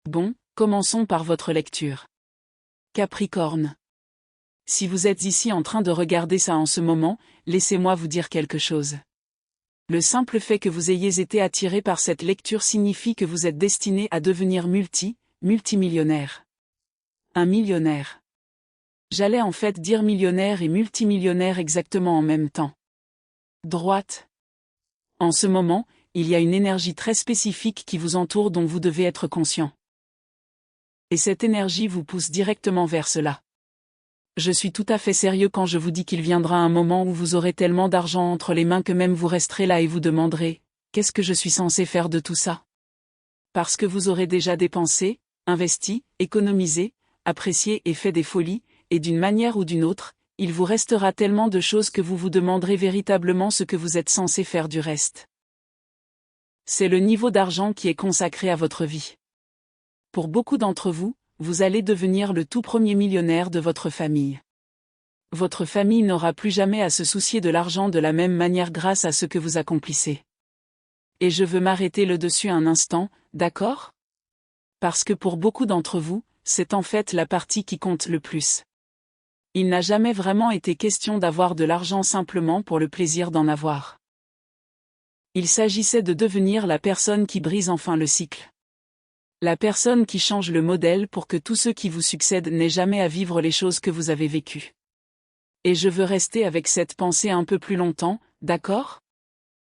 Bon, commençons par votre lecture. Capricorne. Si vous êtes ici en train de regarder ça en ce moment, laissez-moi vous dire quelque chose. Le simple fait que vous ayez été attiré par cette lecture signifie que vous êtes destiné à devenir multimillionnaire. Un millionnaire. J'allais en fait dire millionnaire et multimillionnaire exactement en même temps. Droite. En ce moment, il y a une énergie très spécifique qui vous entoure dont vous devez être conscient. Et cette énergie vous pousse directement vers cela. Je suis tout à fait sérieux quand je vous dis qu'il viendra un moment où vous aurez tellement d'argent entre les mains que même vous resterez là et vous demanderez « Qu'est-ce que je suis censé faire de tout ça ?» Parce que vous aurez déjà dépensé, investi, économisé, apprécié et fait des folies, et d'une manière ou d'une autre, il vous restera tellement de choses que vous vous demanderez véritablement ce que vous êtes censé faire du reste. C'est le niveau d'argent qui est consacré à votre vie. Pour beaucoup d'entre vous, vous allez devenir le tout premier millionnaire de votre famille. Votre famille n'aura plus jamais à se soucier de l'argent de la même manière grâce à ce que vous accomplissez. Et je veux m'arrêter le dessus un instant, d'accord ? Parce que pour beaucoup d'entre vous, c'est en fait la partie qui compte le plus. Il n'a jamais vraiment été question d'avoir de l'argent simplement pour le plaisir d'en avoir. Il s'agissait de devenir la personne qui brise enfin le cycle. La personne qui change le modèle pour que tous ceux qui vous succèdent n'aient jamais à vivre les choses que vous avez vécues. Et je veux rester avec cette pensée un peu plus longtemps, d'accord ?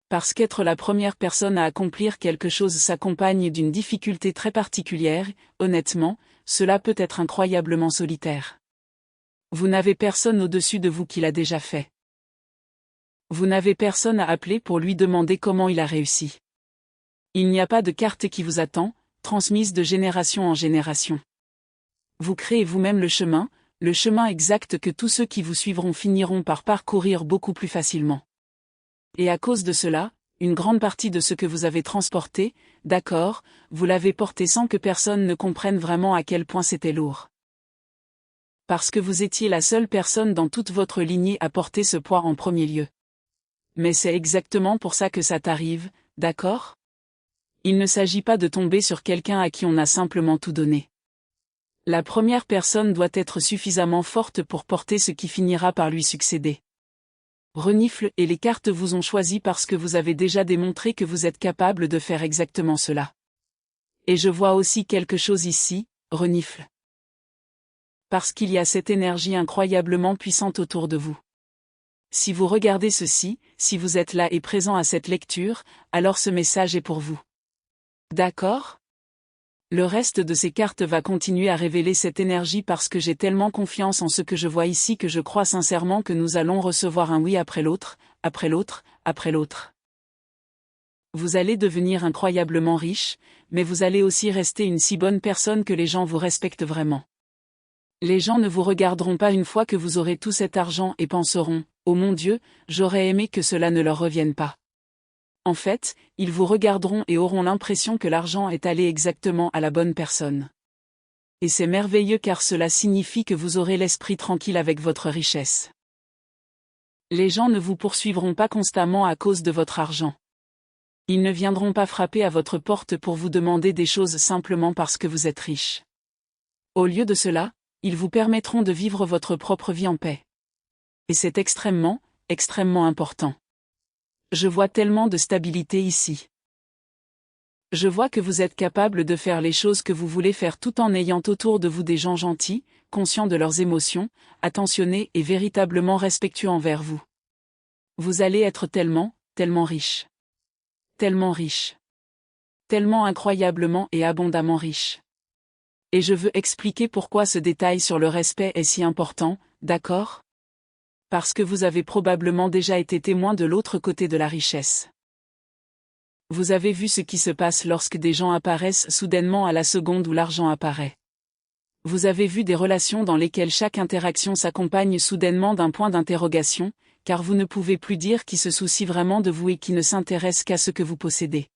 Parce qu'être la première personne à accomplir quelque chose s'accompagne d'une difficulté très particulière, honnêtement, cela peut être incroyablement solitaire. Vous n'avez personne au-dessus de vous qui l'a déjà fait. Vous n'avez personne à appeler pour lui demander comment il a réussi. Il n'y a pas de carte qui vous attend, transmise de génération en génération. Vous créez vous-même le chemin exact que tous ceux qui vous suivront finiront par parcourir beaucoup plus facilement. Et à cause de cela, une grande partie de ce que vous avez transporté, d'accord, vous l'avez porté sans que personne ne comprenne vraiment à quel point c'était lourd. Parce que vous étiez la seule personne dans toute votre lignée à porter ce poids en premier lieu. Mais c'est exactement pour ça que ça t'arrive, d'accord ? Il ne s'agit pas de tomber sur quelqu'un à qui on a simplement tout donné. La première personne doit être suffisamment forte pour porter ce qui finira par lui succéder. Renifle et les cartes vous ont choisi parce que vous avez déjà démontré que vous êtes capable de faire exactement cela. Et je vois aussi quelque chose ici, renifle. Parce qu'il y a cette énergie incroyablement puissante autour de vous. Si vous regardez ceci, si vous êtes là et présent à cette lecture, alors ce message est pour vous. D'accord ? Le reste de ces cartes va continuer à révéler cette énergie parce que j'ai tellement confiance en ce que je vois ici que je crois sincèrement que nous allons recevoir un oui après l'autre, après l'autre, après l'autre. Vous allez devenir incroyablement riche, mais vous allez aussi rester une si bonne personne que les gens vous respectent vraiment. Les gens ne vous regarderont pas une fois que vous aurez tout cet argent et penseront « Oh mon Dieu, j'aurais aimé que cela ne leur revienne pas ». En fait, ils vous regarderont et auront l'impression que l'argent est allé exactement à la bonne personne. Et c'est merveilleux car cela signifie que vous aurez l'esprit tranquille avec votre richesse. Les gens ne vous poursuivront pas constamment à cause de votre argent. Ils ne viendront pas frapper à votre porte pour vous demander des choses simplement parce que vous êtes riche. Au lieu de cela, ils vous permettront de vivre votre propre vie en paix. Et c'est extrêmement important. Je vois tellement de stabilité ici. Je vois que vous êtes capable de faire les choses que vous voulez faire tout en ayant autour de vous des gens gentils, conscients de leurs émotions, attentionnés et véritablement respectueux envers vous. Vous allez être tellement riche. Tellement riche. Tellement incroyablement et abondamment riche. Et je veux expliquer pourquoi ce détail sur le respect est si important, d'accord ? Parce que vous avez probablement déjà été témoin de l'autre côté de la richesse. Vous avez vu ce qui se passe lorsque des gens apparaissent soudainement à la seconde où l'argent apparaît. Vous avez vu des relations dans lesquelles chaque interaction s'accompagne soudainement d'un point d'interrogation, car vous ne pouvez plus dire qui se soucie vraiment de vous et qui ne s'intéresse qu'à ce que vous possédez.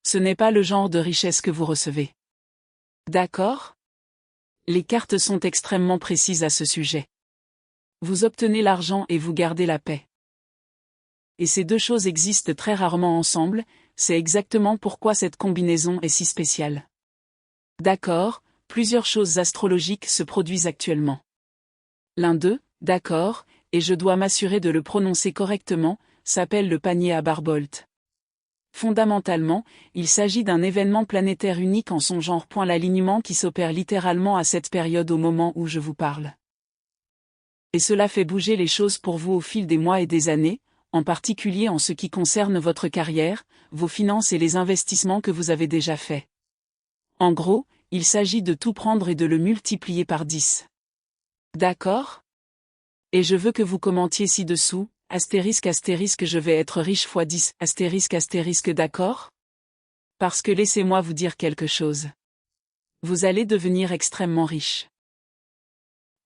Ce n'est pas le genre de richesse que vous recevez. D'accord ? Les cartes sont extrêmement précises à ce sujet. Vous obtenez l'argent et vous gardez la paix. Et ces deux choses existent très rarement ensemble, c'est exactement pourquoi cette combinaison est si spéciale. D'accord, plusieurs choses astrologiques se produisent actuellement. L'un d'eux, d'accord, et je dois m'assurer de le prononcer correctement, s'appelle le panier à Barbolt. Fondamentalement, il s'agit d'un événement planétaire unique en son genre. L'alignement qui s'opère littéralement à cette période au moment où je vous parle. Et cela fait bouger les choses pour vous au fil des mois et des années, en particulier en ce qui concerne votre carrière, vos finances et les investissements que vous avez déjà faits. En gros, il s'agit de tout prendre et de le multiplier par 10. D'accord ? Et je veux que vous commentiez ci-dessous, astérisque je vais être riche fois 10, astérisque d'accord ? Parce que laissez-moi vous dire quelque chose. Vous allez devenir extrêmement riche.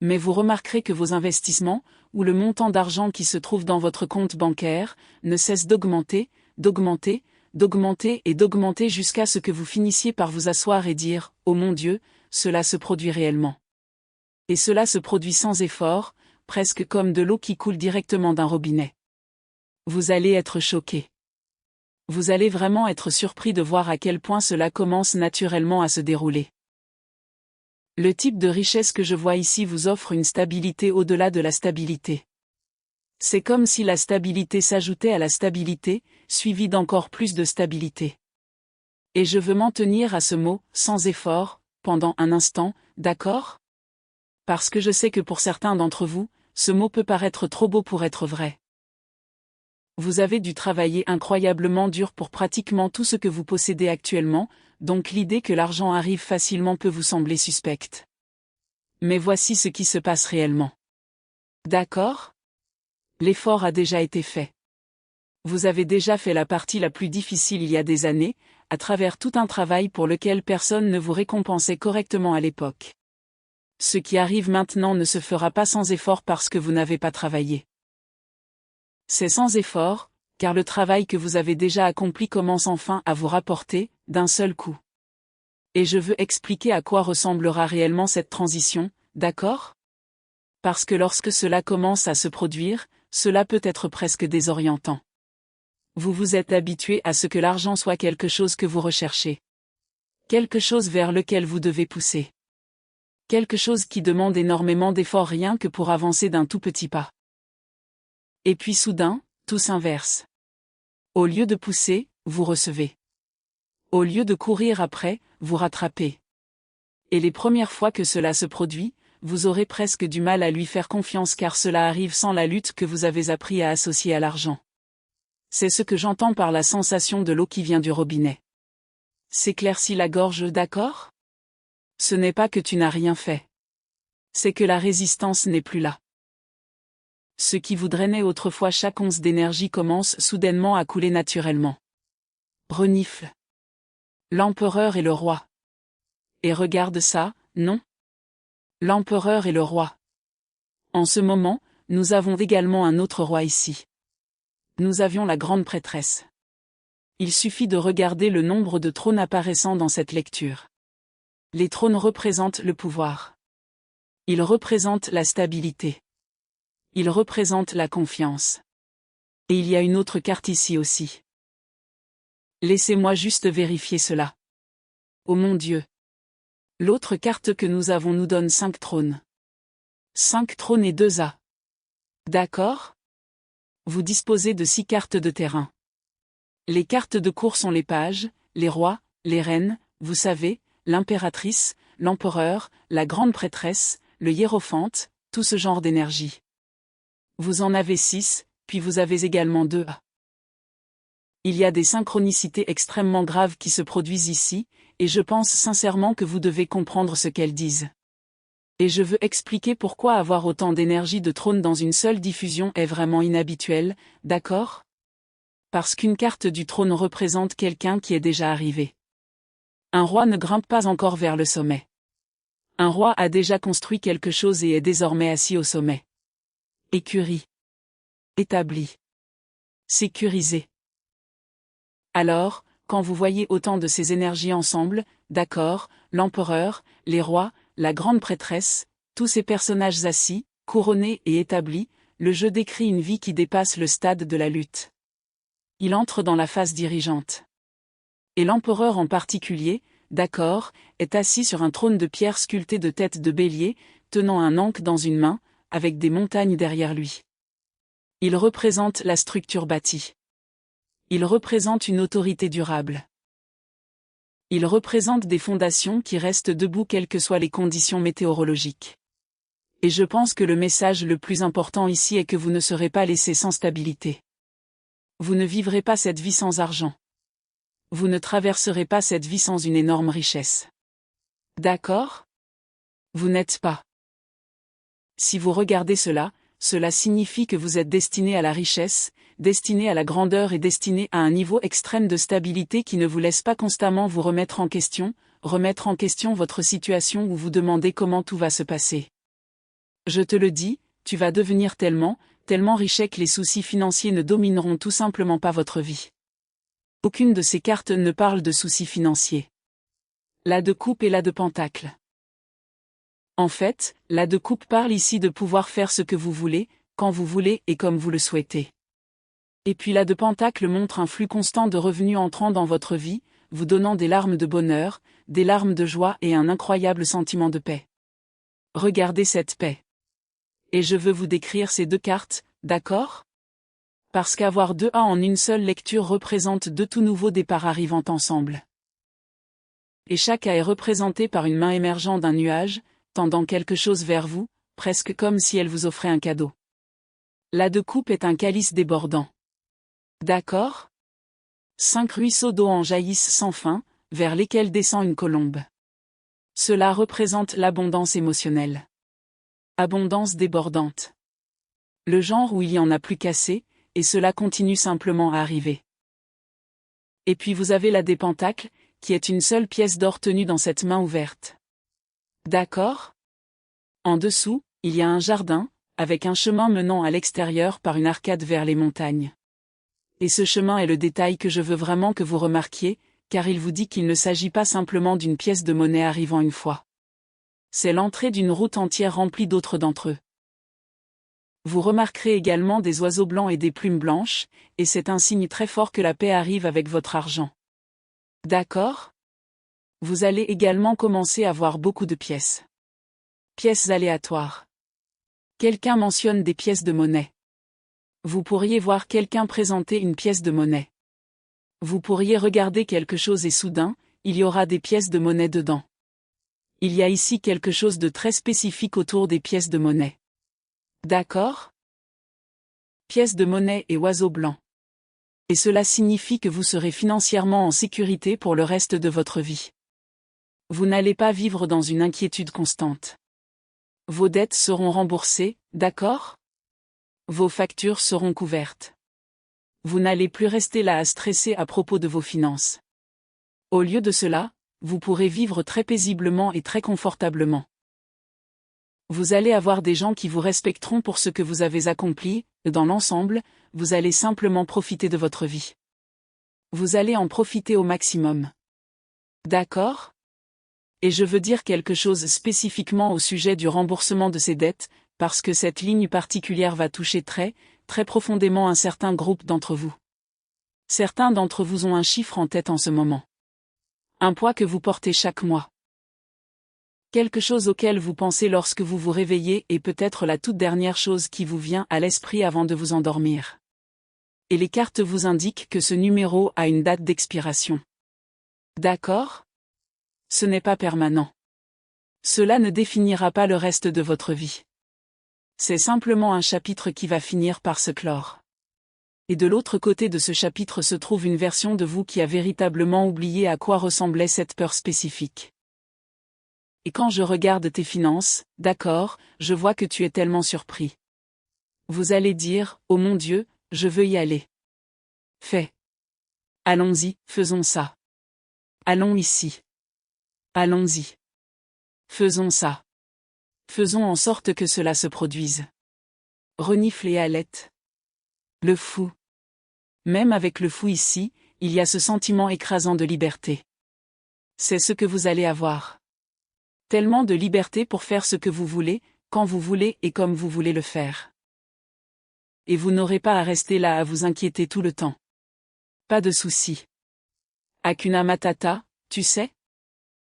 Mais vous remarquerez que vos investissements, ou le montant d'argent qui se trouve dans votre compte bancaire, ne cesse d'augmenter, d'augmenter et d'augmenter jusqu'à ce que vous finissiez par vous asseoir et dire « Oh mon Dieu, cela se produit réellement ». Et cela se produit sans effort, presque comme de l'eau qui coule directement d'un robinet. Vous allez être choqué. Vous allez vraiment être surpris de voir à quel point cela commence naturellement à se dérouler. Le type de richesse que je vois ici vous offre une stabilité au-delà de la stabilité. C'est comme si la stabilité s'ajoutait à la stabilité, suivie d'encore plus de stabilité. Et je veux m'en tenir à ce mot, sans effort, pendant un instant, d'accord ? Parce que je sais que pour certains d'entre vous, ce mot peut paraître trop beau pour être vrai. Vous avez dû travailler incroyablement dur pour pratiquement tout ce que vous possédez actuellement, donc l'idée que l'argent arrive facilement peut vous sembler suspecte. Mais voici ce qui se passe réellement. D'accord ? L'effort a déjà été fait. Vous avez déjà fait la partie la plus difficile il y a des années, à travers tout un travail pour lequel personne ne vous récompensait correctement à l'époque. Ce qui arrive maintenant ne se fera pas sans effort parce que vous n'avez pas travaillé. C'est sans effort, car le travail que vous avez déjà accompli commence enfin à vous rapporter, d'un seul coup. Et je veux expliquer à quoi ressemblera réellement cette transition, d'accord ? Parce que lorsque cela commence à se produire, cela peut être presque désorientant. Vous vous êtes habitué à ce que l'argent soit quelque chose que vous recherchez. Quelque chose vers lequel vous devez pousser. Quelque chose qui demande énormément d'efforts rien que pour avancer d'un tout petit pas. Et puis soudain, tout s'inverse. Au lieu de pousser, vous recevez. Au lieu de courir après, vous rattrapez. Et les premières fois que cela se produit, vous aurez presque du mal à lui faire confiance car cela arrive sans la lutte que vous avez appris à associer à l'argent. C'est ce que j'entends par la sensation de l'eau qui vient du robinet. S'éclaircit la gorge, d'accord ? Ce n'est pas que tu n'as rien fait. C'est que la résistance n'est plus là. Ce qui vous drainait autrefois chaque once d'énergie commence soudainement à couler naturellement. Renifle. L'empereur et le roi. Et regarde ça, non ? L'empereur et le roi. En ce moment, nous avons également un autre roi ici. Nous avions la grande prêtresse. Il suffit de regarder le nombre de trônes apparaissant dans cette lecture. Les trônes représentent le pouvoir. Ils représentent la stabilité. Ils représentent la confiance. Et il y a une autre carte ici aussi. Laissez-moi juste vérifier cela. Oh mon Dieu! L'autre carte que nous avons nous donne 5 trônes. 5 trônes et 2 as. D'accord? Vous disposez de 6 cartes de terrain. Les cartes de cour sont les pages, les rois, les reines, vous savez, l'impératrice, l'empereur, la grande prêtresse, le hiérophante, tout ce genre d'énergie. Vous en avez 6, puis vous avez également 2 as. Il y a des synchronicités extrêmement graves qui se produisent ici, et je pense sincèrement que vous devez comprendre ce qu'elles disent. Et je veux expliquer pourquoi avoir autant d'énergie de trône dans une seule diffusion est vraiment inhabituel, d'accord ? Parce qu'une carte du trône représente quelqu'un qui est déjà arrivé. Un roi ne grimpe pas encore vers le sommet. Un roi a déjà construit quelque chose et est désormais assis au sommet. Écurie. Établi. Sécurisé. Alors, quand vous voyez autant de ces énergies ensemble, d'accord, l'empereur, les rois, la grande prêtresse, tous ces personnages assis, couronnés et établis, le jeu décrit une vie qui dépasse le stade de la lutte. Il entre dans la phase dirigeante. Et l'empereur en particulier, d'accord, est assis sur un trône de pierre sculpté de tête de bélier, tenant un ankh dans une main, avec des montagnes derrière lui. Il représente la structure bâtie. Il représente une autorité durable. Il représente des fondations qui restent debout quelles que soient les conditions météorologiques. Et je pense que le message le plus important ici est que vous ne serez pas laissé sans stabilité. Vous ne vivrez pas cette vie sans argent. Vous ne traverserez pas cette vie sans une énorme richesse. D'accord? Vous n'êtes pas. Si vous regardez cela, cela signifie que vous êtes destiné à la richesse, destiné à la grandeur et destiné à un niveau extrême de stabilité qui ne vous laisse pas constamment vous remettre en question votre situation ou vous demander comment tout va se passer. Je te le dis, tu vas devenir tellement riche que les soucis financiers ne domineront tout simplement pas votre vie. Aucune de ces cartes ne parle de soucis financiers. La de coupe et la de pentacle. En fait, la de coupe parle ici de pouvoir faire ce que vous voulez, quand vous voulez et comme vous le souhaitez. Et puis la de pentacle montre un flux constant de revenus entrant dans votre vie, vous donnant des larmes de bonheur, des larmes de joie et un incroyable sentiment de paix. Regardez cette paix. Et je veux vous décrire ces deux cartes, d'accord? Parce qu'avoir deux A en une seule lecture représente deux tout nouveaux départs arrivant ensemble. Et chaque A est représenté par une main émergeant d'un nuage, tendant quelque chose vers vous, presque comme si elle vous offrait un cadeau. La de coupe est un calice débordant. D'accord? 5 ruisseaux d'eau en jaillissent sans fin, vers lesquels descend une colombe. Cela représente l'abondance émotionnelle. Abondance débordante. Le genre où il y en a plus qu'assez, et cela continue simplement à arriver. Et puis vous avez la des pentacles, qui est une seule pièce d'or tenue dans cette main ouverte. D'accord? En dessous, il y a un jardin, avec un chemin menant à l'extérieur par une arcade vers les montagnes. Et ce chemin est le détail que je veux vraiment que vous remarquiez, car il vous dit qu'il ne s'agit pas simplement d'une pièce de monnaie arrivant une fois. C'est l'entrée d'une route entière remplie d'autres d'entre eux. Vous remarquerez également des oiseaux blancs et des plumes blanches, et c'est un signe très fort que la paix arrive avec votre argent. D'accord? Vous allez également commencer à voir beaucoup de pièces. Pièces aléatoires. Quelqu'un mentionne des pièces de monnaie. Vous pourriez voir quelqu'un présenter une pièce de monnaie. Vous pourriez regarder quelque chose et soudain, il y aura des pièces de monnaie dedans. Il y a ici quelque chose de très spécifique autour des pièces de monnaie. D'accord? Pièces de monnaie et oiseaux blancs. Et cela signifie que vous serez financièrement en sécurité pour le reste de votre vie. Vous n'allez pas vivre dans une inquiétude constante. Vos dettes seront remboursées, d'accord? Vos factures seront couvertes. Vous n'allez plus rester là à stresser à propos de vos finances. Au lieu de cela, vous pourrez vivre très paisiblement et très confortablement. Vous allez avoir des gens qui vous respecteront pour ce que vous avez accompli, et dans l'ensemble, vous allez simplement profiter de votre vie. Vous allez en profiter au maximum. D'accord? Et je veux dire quelque chose spécifiquement au sujet du remboursement de ces dettes, parce que cette ligne particulière va toucher très profondément un certain groupe d'entre vous. Certains d'entre vous ont un chiffre en tête en ce moment. Un poids que vous portez chaque mois. Quelque chose auquel vous pensez lorsque vous vous réveillez est peut-être la toute dernière chose qui vous vient à l'esprit avant de vous endormir. Et les cartes vous indiquent que ce numéro a une date d'expiration. D'accord? Ce n'est pas permanent. Cela ne définira pas le reste de votre vie. C'est simplement un chapitre qui va finir par se clore. Et de l'autre côté de ce chapitre se trouve une version de vous qui a véritablement oublié à quoi ressemblait cette peur spécifique. Et quand je regarde tes finances, d'accord, je vois que tu es tellement surpris. Vous allez dire, oh mon Dieu, je veux y aller. Fais. Allons-y, faisons ça. Allons ici. Allons-y. Faisons ça. Faisons en sorte que cela se produise. Renifle et halète. Le fou. Même avec le fou ici, il y a ce sentiment écrasant de liberté. C'est ce que vous allez avoir. Tellement de liberté pour faire ce que vous voulez, quand vous voulez et comme vous voulez le faire. Et vous n'aurez pas à rester là à vous inquiéter tout le temps. Pas de souci. Hakuna Matata, tu sais?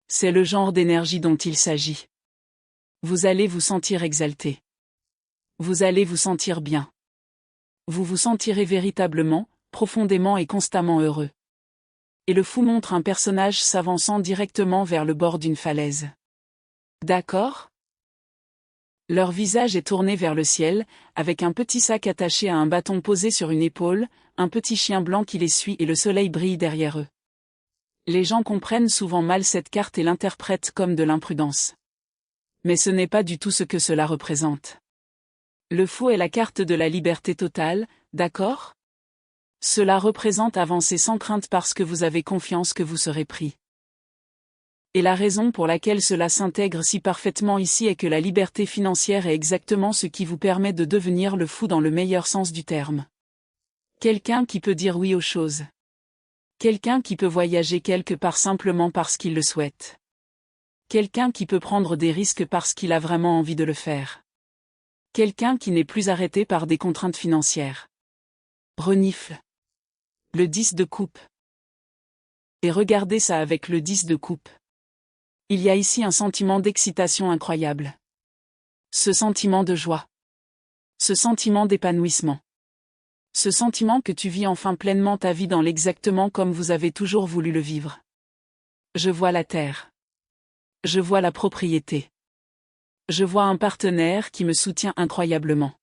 C'est le genre d'énergie dont il s'agit. Vous allez vous sentir exalté. Vous allez vous sentir bien. Vous vous sentirez véritablement, profondément et constamment heureux. Et le fou montre un personnage s'avançant directement vers le bord d'une falaise. D'accord ? Leur visage est tourné vers le ciel, avec un petit sac attaché à un bâton posé sur une épaule, un petit chien blanc qui les suit et le soleil brille derrière eux. Les gens comprennent souvent mal cette carte et l'interprètent comme de l'imprudence. Mais ce n'est pas du tout ce que cela représente. Le fou est la carte de la liberté totale, d'accord ? Cela représente avancer sans crainte parce que vous avez confiance que vous serez pris. Et la raison pour laquelle cela s'intègre si parfaitement ici est que la liberté financière est exactement ce qui vous permet de devenir le fou dans le meilleur sens du terme. Quelqu'un qui peut dire oui aux choses. Quelqu'un qui peut voyager quelque part simplement parce qu'il le souhaite. Quelqu'un qui peut prendre des risques parce qu'il a vraiment envie de le faire. Quelqu'un qui n'est plus arrêté par des contraintes financières. Renifle. Le 10 de coupe. Et regardez ça avec le 10 de coupe. Il y a ici un sentiment d'excitation incroyable. Ce sentiment de joie. Ce sentiment d'épanouissement. Ce sentiment que tu vis enfin pleinement ta vie dans l'exactement comme vous avez toujours voulu le vivre. Je vois la terre. Je vois la propriété. Je vois un partenaire qui me soutient incroyablement.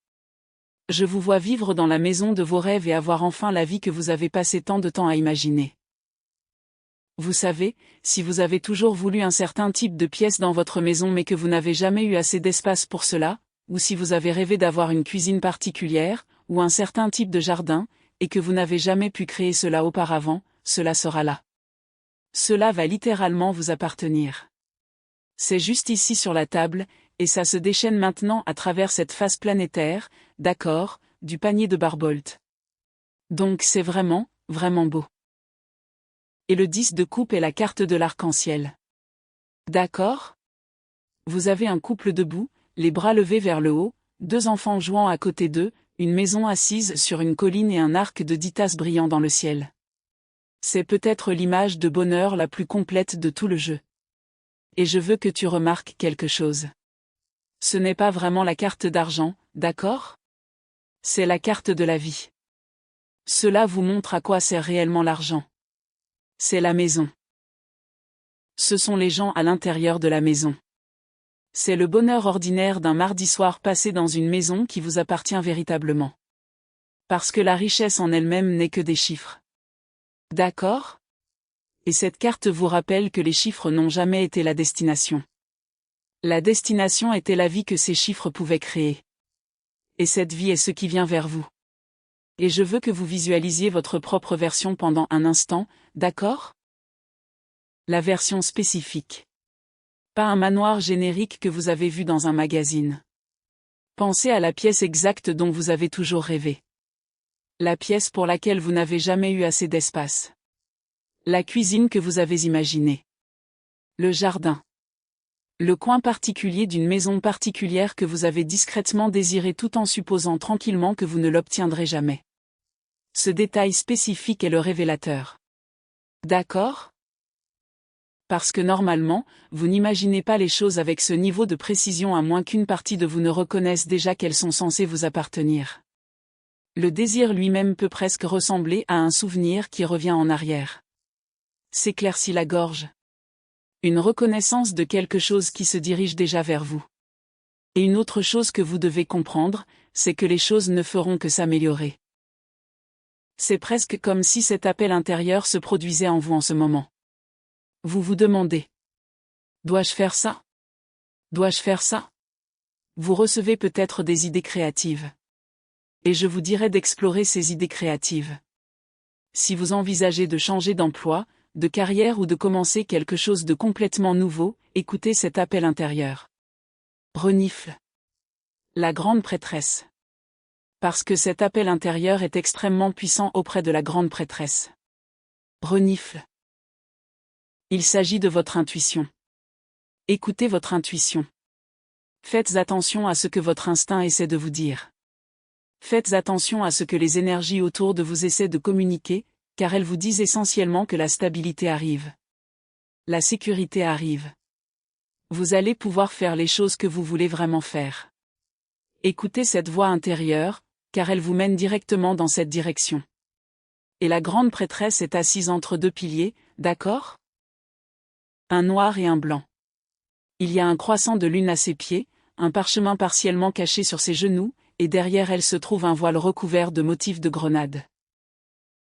Je vous vois vivre dans la maison de vos rêves et avoir enfin la vie que vous avez passé tant de temps à imaginer. Vous savez, si vous avez toujours voulu un certain type de pièce dans votre maison mais que vous n'avez jamais eu assez d'espace pour cela, ou si vous avez rêvé d'avoir une cuisine particulière, ou un certain type de jardin, et que vous n'avez jamais pu créer cela auparavant, cela sera là. Cela va littéralement vous appartenir. C'est juste ici sur la table, et ça se déchaîne maintenant à travers cette phase planétaire, d'accord, du panier de Barbolt. Donc c'est vraiment, vraiment beau. Et le 10 de coupe est la carte de l'arc-en-ciel. D'accord ? Vous avez un couple debout, les bras levés vers le haut, 2 enfants jouant à côté d'eux, une maison assise sur une colline et un arc de 10 tasses brillant dans le ciel. C'est peut-être l'image de bonheur la plus complète de tout le jeu. Et je veux que tu remarques quelque chose. Ce n'est pas vraiment la carte d'argent, d'accord ? C'est la carte de la vie. Cela vous montre à quoi sert réellement l'argent. C'est la maison. Ce sont les gens à l'intérieur de la maison. C'est le bonheur ordinaire d'un mardi soir passé dans une maison qui vous appartient véritablement. Parce que la richesse en elle-même n'est que des chiffres. D'accord ? Et cette carte vous rappelle que les chiffres n'ont jamais été la destination. La destination était la vie que ces chiffres pouvaient créer. Et cette vie est ce qui vient vers vous. Et je veux que vous visualisiez votre propre version pendant un instant, d'accord ? La version spécifique. Pas un manoir générique que vous avez vu dans un magazine. Pensez à la pièce exacte dont vous avez toujours rêvé. La pièce pour laquelle vous n'avez jamais eu assez d'espace. La cuisine que vous avez imaginée. Le jardin. Le coin particulier d'une maison particulière que vous avez discrètement désiré tout en supposant tranquillement que vous ne l'obtiendrez jamais. Ce détail spécifique est le révélateur. D'accord ? Parce que normalement, vous n'imaginez pas les choses avec ce niveau de précision à moins qu'une partie de vous ne reconnaisse déjà qu'elles sont censées vous appartenir. Le désir lui-même peut presque ressembler à un souvenir qui revient en arrière. S'éclaircit la gorge. Une reconnaissance de quelque chose qui se dirige déjà vers vous. Et une autre chose que vous devez comprendre, c'est que les choses ne feront que s'améliorer. C'est presque comme si cet appel intérieur se produisait en vous en ce moment. Vous vous demandez. Dois-je faire ça ? Dois-je faire ça ? Vous recevez peut-être des idées créatives. Et je vous dirais d'explorer ces idées créatives. Si vous envisagez de changer d'emploi, de carrière ou de commencer quelque chose de complètement nouveau, écoutez cet appel intérieur. Renifle. La grande prêtresse. Parce que cet appel intérieur est extrêmement puissant auprès de la grande prêtresse. Renifle. Il s'agit de votre intuition. Écoutez votre intuition. Faites attention à ce que votre instinct essaie de vous dire. Faites attention à ce que les énergies autour de vous essaient de communiquer, car elles vous disent essentiellement que la stabilité arrive. La sécurité arrive. Vous allez pouvoir faire les choses que vous voulez vraiment faire. Écoutez cette voix intérieure, car elle vous mène directement dans cette direction. Et la grande prêtresse est assise entre deux piliers, d'accord? Un noir et un blanc. Il y a un croissant de lune à ses pieds, un parchemin partiellement caché sur ses genoux, et derrière elle se trouve un voile recouvert de motifs de grenades.